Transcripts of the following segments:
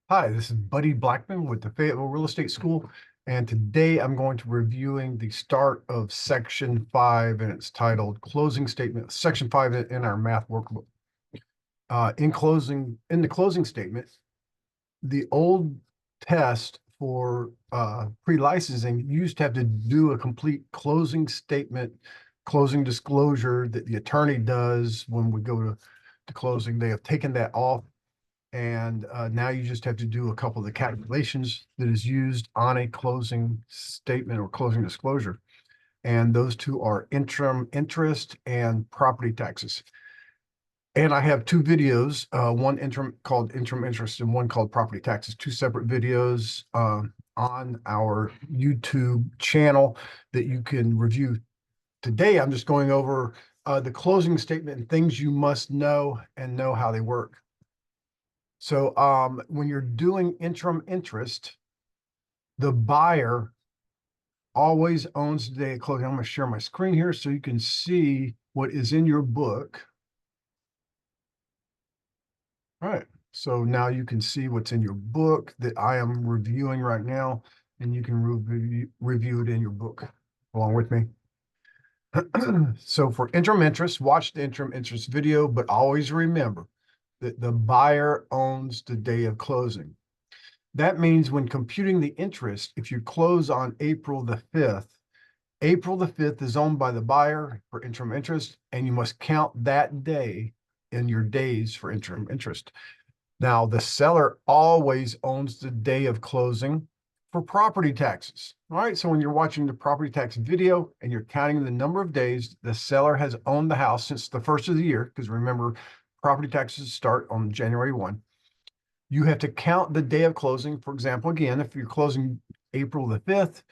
Hi, this is Buddy Blackman with the Fayetteville Real Estate School, and today I'm going to be reviewing the start of Section 5, and it's titled Closing Statement, Section 5 in our math workbook. In the closing statement, the old test for pre-licensing used to have to do a complete closing statement, closing disclosure that the attorney does when we go to closing. They have taken that off, and now you just have to do a couple of the calculations that is used on a closing statement or closing disclosure. And those two are interim interest and property taxes. And I have two videos, one called interim interest and one called property taxes, two separate videos on our YouTube channel that you can review. Today, I'm just going over the closing statement and things you must know and know how they work. So when you're doing interim interest, the buyer always owns the day of closing. I'm going to share my screen here so you can see what is in your book. All right. So now you can see what's in your book that I am reviewing right now, and you can review it in your book along with me. So for interim interest, watch the interim interest video, but always remember that the buyer owns the day of closing. That means when computing the interest, if you close on April the 5th, April the 5th is owned by the buyer for interim interest, and you must count that day in your days for interim interest. Now, the seller always owns the day of closing for property taxes. All right, so when you're watching the property tax video and you're counting the number of days the seller has owned the house since the first of the year, because remember, property taxes start on January 1. You have to count the day of closing. For example, again, if you're closing April the 5th,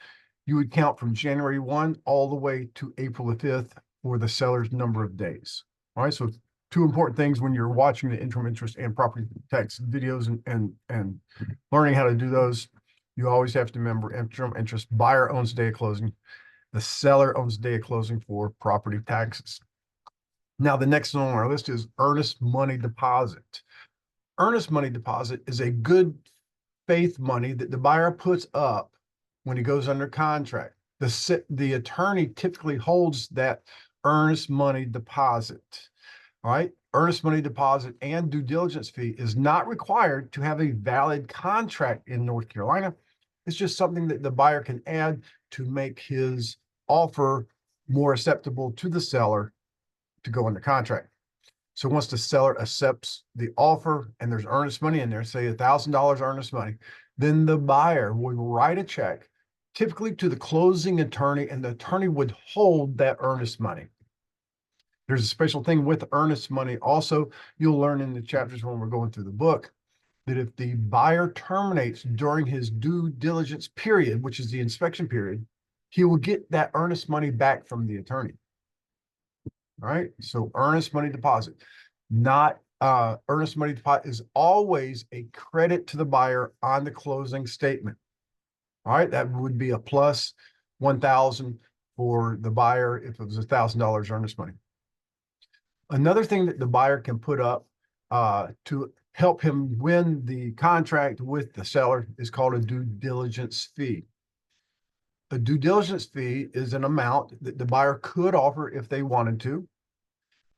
you would count from January 1 all the way to April the 5th for the seller's number of days. All right, so two important things when you're watching the interim interest and property tax videos and learning how to do those. You always have to remember interim interest, buyer owns the day of closing. The seller owns the day of closing for property taxes. Now, the next one on our list is earnest money deposit. Earnest money deposit is a good faith money that the buyer puts up when he goes under contract. The attorney typically holds that earnest money deposit. All right. Earnest money deposit and due diligence fee is not required to have a valid contract in North Carolina. It's just something that the buyer can add to make his offer more acceptable to the seller to go under contract. So once the seller accepts the offer and there's earnest money in there, say $1,000 earnest money, then the buyer will write a check, typically to the closing attorney, and the attorney would hold that earnest money. There's a special thing with earnest money. Also, you'll learn in the chapters when we're going through the book that if the buyer terminates during his due diligence period, which is the inspection period, he will get that earnest money back from the attorney. All right. So earnest money deposit, not earnest money deposit is always a credit to the buyer on the closing statement. All right. That would be a plus 1,000 for the buyer if it was $1,000 earnest money. Another thing that the buyer can put up to help him win the contract with the seller is called a due diligence fee. A due diligence fee is an amount that the buyer could offer if they wanted to.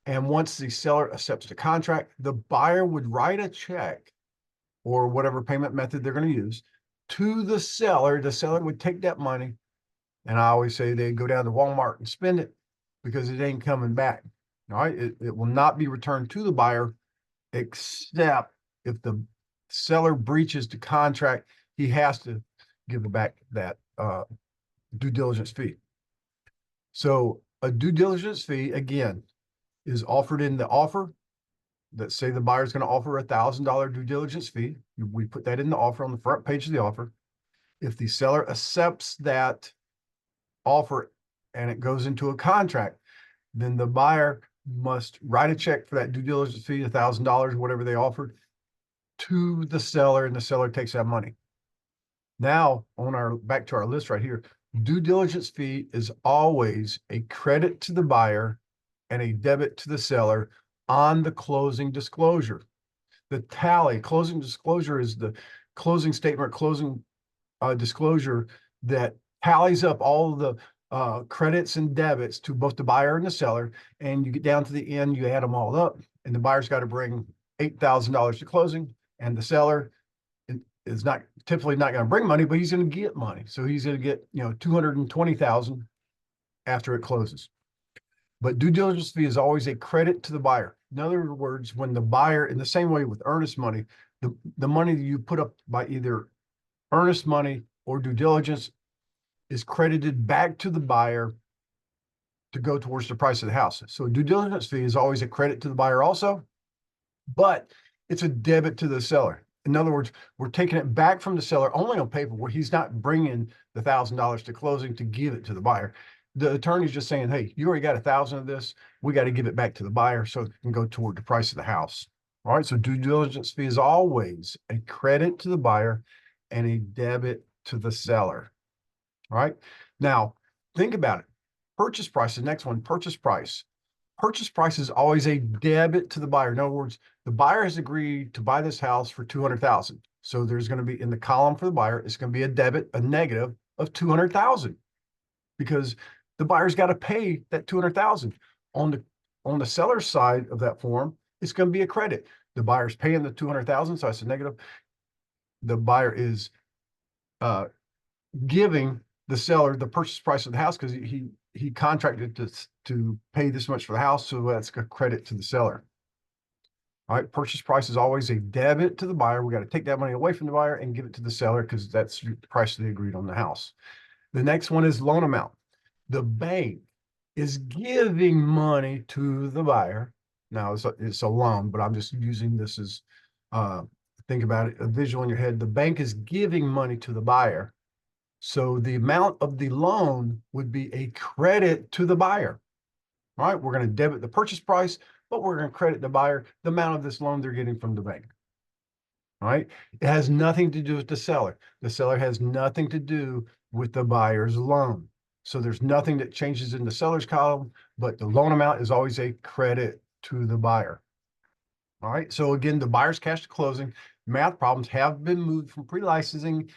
And once the seller accepts the contract, the buyer would write a check or whatever payment method they're going to use to the seller. The seller would take that money, and I always say they go down to Walmart and spend it because it ain't coming back. All right. It will not be returned to the buyer except if the seller breaches the contract, he has to give back that due diligence fee. So a due diligence fee, again, is offered in the offer. That say the buyer is going to offer $1,000 due diligence fee. We put that in the offer on the front page of the offer. If the seller accepts that offer and it goes into a contract, then the buyer must write a check for that due diligence fee, $1,000, whatever they offered, to the seller, and the seller takes that money. Now, back to our list right here, due diligence fee is always a credit to the buyer and a debit to the seller on the closing disclosure. The tally, closing disclosure is the closing statement, closing disclosure that tallies up all the credits and debits to both the buyer and the seller. And you get down to the end, you add them all up, and the buyer's got to bring $8,000 to closing, and the seller is not typically not going to bring money, but he's going to get money. So he's going to get, 220,000 after it closes. But due diligence fee is always a credit to the buyer. In other words, when the buyer, in the same way with earnest money, the money that you put up by either earnest money or due diligence is credited back to the buyer to go towards the price of the house. So due diligence fee is always a credit to the buyer also, but it's a debit to the seller. In other words, we're taking it back from the seller only on paper, where he's not bringing the $1,000 to closing to give it to the buyer. The attorney's just saying, hey, you already got 1,000 of this. We got to give it back to the buyer so it can go toward the price of the house. All right. So due diligence fee is always a credit to the buyer and a debit to the seller. All right. Now, think about it. Purchase price, the next one, purchase price. Purchase price is always a debit to the buyer. In other words, the buyer has agreed to buy this house for 200,000. So there's going to be in the column for the buyer, it's going to be a debit, a negative of 200,000, because the buyer's got to pay that 200,000. On the seller's side of that form, it's going to be a credit. The buyer's paying the 200,000, so it's a negative. The buyer is giving the seller the purchase price of the house because he contracted to pay this much for the house, so that's a credit to the seller. All right, purchase price is always a debit to the buyer. We got to take that money away from the buyer and give it to the seller because that's the price they agreed on the house. The next one is loan amount. The bank is giving money to the buyer. Now it's a loan, but I'm just using this as think about it, a visual in your head. The bank is giving money to the buyer. So the amount of the loan would be a credit to the buyer. All right, we're going to debit the purchase price, but we're going to credit the buyer the amount of this loan they're getting from the bank. All right, it has nothing to do with the seller. The seller has nothing to do with the buyer's loan. So there's nothing that changes in the seller's column, but the loan amount is always a credit to the buyer. All right, so again, the buyer's cash to closing math problems have been moved from pre-licensing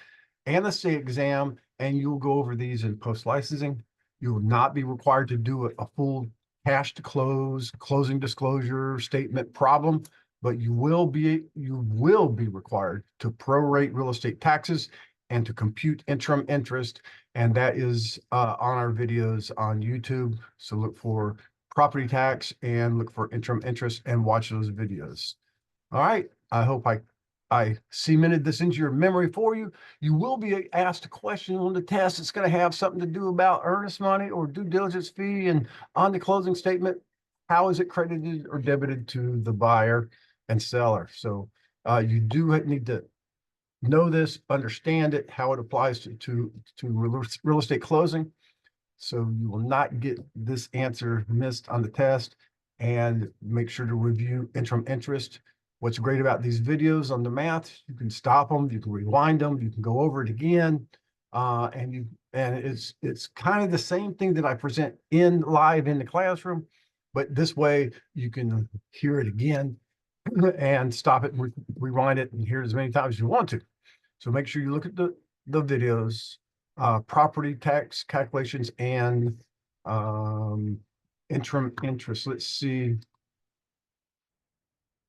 and the state exam, and you'll go over these in post-licensing. You will not be required to do a full cash to close, closing disclosure statement problem, but you will be required to prorate real estate taxes and to compute interim interest, and that is on our videos on YouTube. So look for property tax and look for interim interest and watch those videos. All right, I hope I cemented this into your memory for you. You will be asked a question on the test. It's going to have something to do about earnest money or due diligence fee, and on the closing statement, how is it credited or debited to the buyer and seller? So you do need to know this, understand it, how it applies to real estate closing. So you will not get this answer missed on the test, and make sure to review interim interest. What's great about these videos on the math, you can stop them, you can rewind them, you can go over it again. And it's kind of the same thing that I present live in the classroom, but this way you can hear it again and stop it, and rewind it and hear it as many times as you want to. So make sure you look at the videos, property tax calculations, and interim interest. Let's see.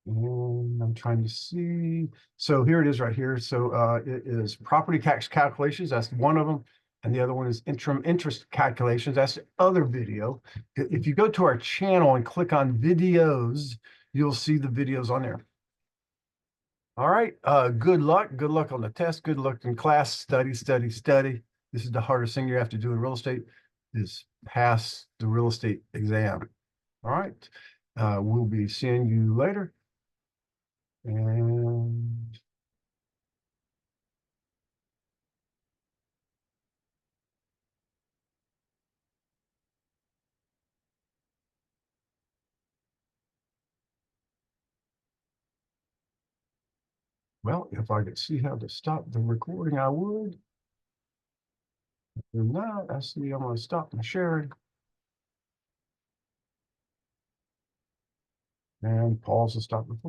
And I'm trying to see. So here it is right here. So it is property tax calculations. That's one of them. And the other one is interim interest calculations. That's the other video. If you go to our channel and click on videos, you'll see the videos on there. All right. Good luck. Good luck on the test. Good luck in class. Study, study, study. This is the hardest thing you have to do in real estate, is pass the real estate exam. All right. We'll be seeing you later. And well, if I could see how to stop the recording, I would. If not, I see I'm going to stop my sharing and pause to stop recording.